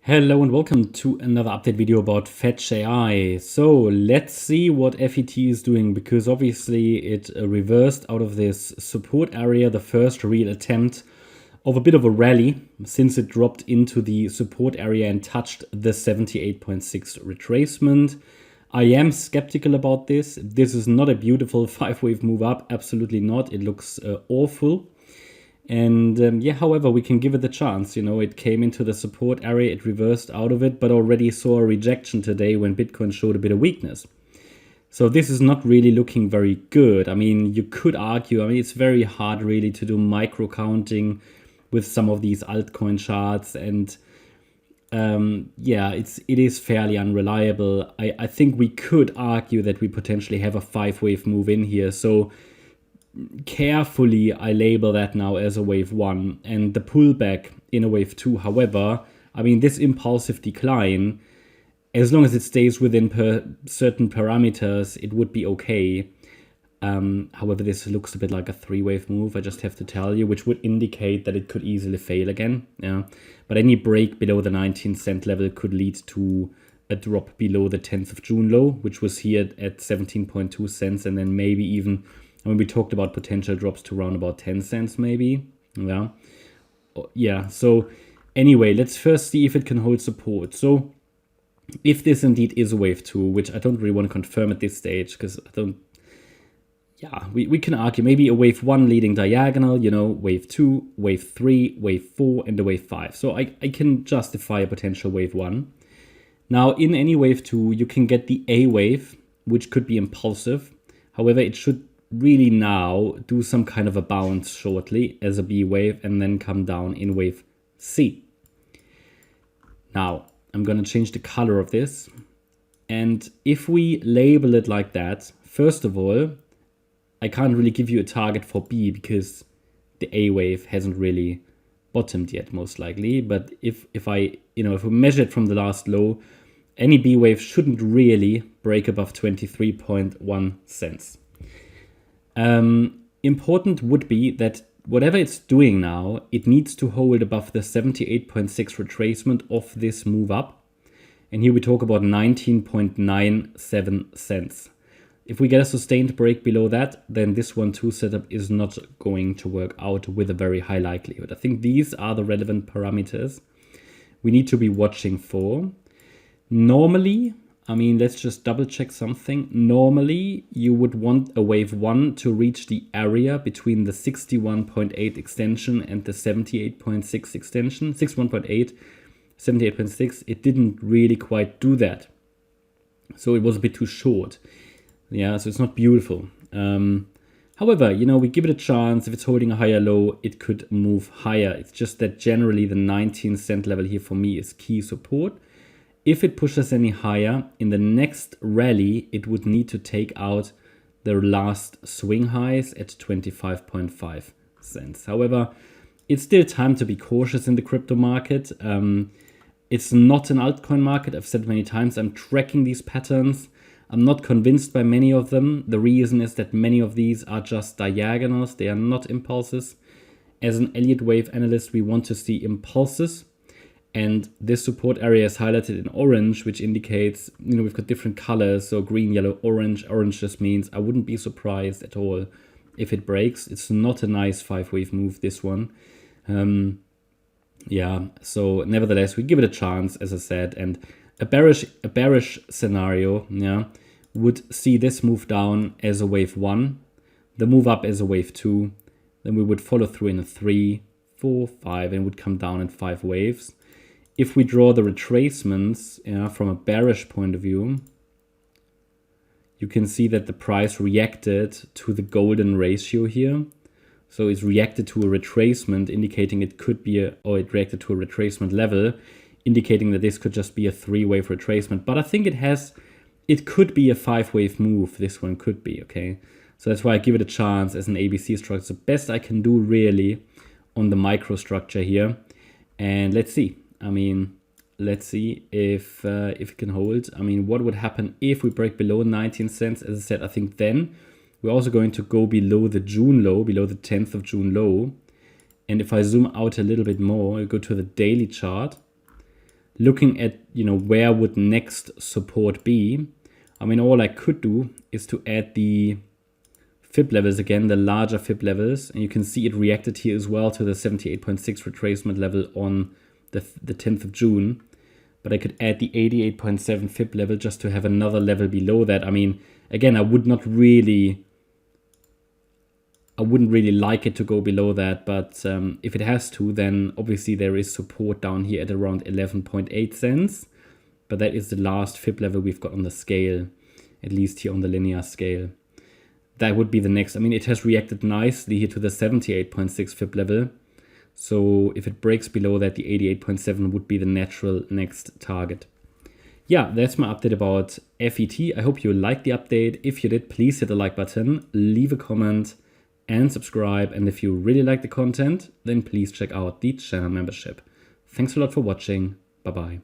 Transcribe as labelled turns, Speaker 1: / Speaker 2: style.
Speaker 1: Hello and welcome to another update video about FETCH.AI. So let's see what FET is doing, because obviously it reversed out of this support area, the first real attempt of a bit of a rally since it dropped into the support area and touched the 78.6 retracement. I am skeptical about this. This is not a beautiful 5-wave move up, absolutely not. It looks awful. And yeah, however, we can give it the chance. You know, it came into the support area, it reversed out of it, but already saw a rejection today when Bitcoin showed a bit of weakness. So this is not really looking very good. I mean, you could argue, it's very hard really to do micro counting with some of these altcoin charts. And yeah, it is fairly unreliable. I think we could argue that we potentially have a 5-wave move in here. So carefully, I label that now as a wave 1, and the pullback in a wave 2. However, this impulsive decline, as long as it stays within certain parameters, it would be okay. However, this looks a bit like a 3-wave move, I just have to tell you, which would indicate that it could easily fail again. Yeah, but any break below the 19-cent level could lead to a drop below the 10th of June low, which was here at 17.2 cents, and then maybe even, we talked about potential drops to around about 10 cents maybe. Yeah, so anyway, let's first see if it can hold support. So if this indeed is a wave 2, which I don't really want to confirm at this stage, because I don't, yeah, we can argue maybe a wave 1 leading diagonal, you know, wave 2, wave 3, wave 4, and a wave 5. So I can justify a potential wave 1. Now, in any wave 2, you can get the A wave, which could be impulsive. However, it should really now do some kind of a bounce shortly as a B wave and then come down in wave C. Now, I'm going to change the color of this. And if we label it like that, first of all, I can't really give you a target for B because the A wave hasn't really bottomed yet, most likely. But if we measure it from the last low, any B wave shouldn't really break above 23.1 cents. Important would be that whatever it's doing now, it needs to hold above the 78.6 retracement of this move up. And here we talk about 19.97 cents. If we get a sustained break below that, then this 1-2 setup is not going to work out with a very high likelihood. I think these are the relevant parameters we need to be watching for. Normally, let's just double check something. Normally, you would want a wave 1 to reach the area between the 61.8 extension and the 78.6 extension. 61.8, 78.6. It didn't really quite do that. So it was a bit too short. Yeah, so it's not beautiful. However, we give it a chance. If it's holding a higher low, it could move higher. It's just that generally the 19-cent level here for me is key support. If it pushes any higher, in the next rally, it would need to take out the last swing highs at 25.5 cents. However, it's still time to be cautious in the crypto market. It's not an altcoin market. I've said many times, I'm tracking these patterns. I'm not convinced by many of them. The reason is that many of these are just diagonals. They are not impulses. As an Elliott wave analyst, we want to see impulses. And this support area is highlighted in orange, which indicates, we've got different colors. So green, yellow, orange. Orange just means I wouldn't be surprised at all if it breaks. It's not a nice 5-wave move, this one. Yeah, so nevertheless, we give it a chance, as I said. And a bearish scenario, yeah, would see this move down as a wave 1, the move up as a wave 2. Then we would follow through in a 3, 4, 5, and would come down in 5 waves. If we draw the retracements from a bearish point of view, you can see that the price reacted to the golden ratio here. So it's reacted to a retracement, indicating it could be it reacted to a retracement level, indicating that this could just be a 3-wave retracement. But I think it could be a 5-wave move. This one could be, okay? So that's why I give it a chance as an ABC structure. It's the best I can do really on the microstructure here. And let's see. Let's see if it can hold. What would happen if we break below 19 cents? As I said, I think then we're also going to go below the June low, below the 10th of June low. And if I zoom out a little bit more, I go to the daily chart. looking at, where would next support be, I mean, all I could do is to add the FIB levels again, the larger FIB levels, and you can see it reacted here as well to the 78.6 retracement level on the 10th of June. But I could add the 88.7 FIB level just to have another level below that. I mean, again, I wouldn't really like it to go below that, but if it has to, then obviously there is support down here at around 11.8 cents. But that is the last FIB level we've got on the scale, at least here on the linear scale. That would be the next. I mean, it has reacted nicely here to the 78.6 FIB level. So if it breaks below that, the 88.7 would be the natural next target. Yeah, that's my update about FET. I hope you liked the update. If you did, please hit the like button, leave a comment, and subscribe. And if you really like the content, then please check out the channel membership. Thanks a lot for watching. Bye-bye.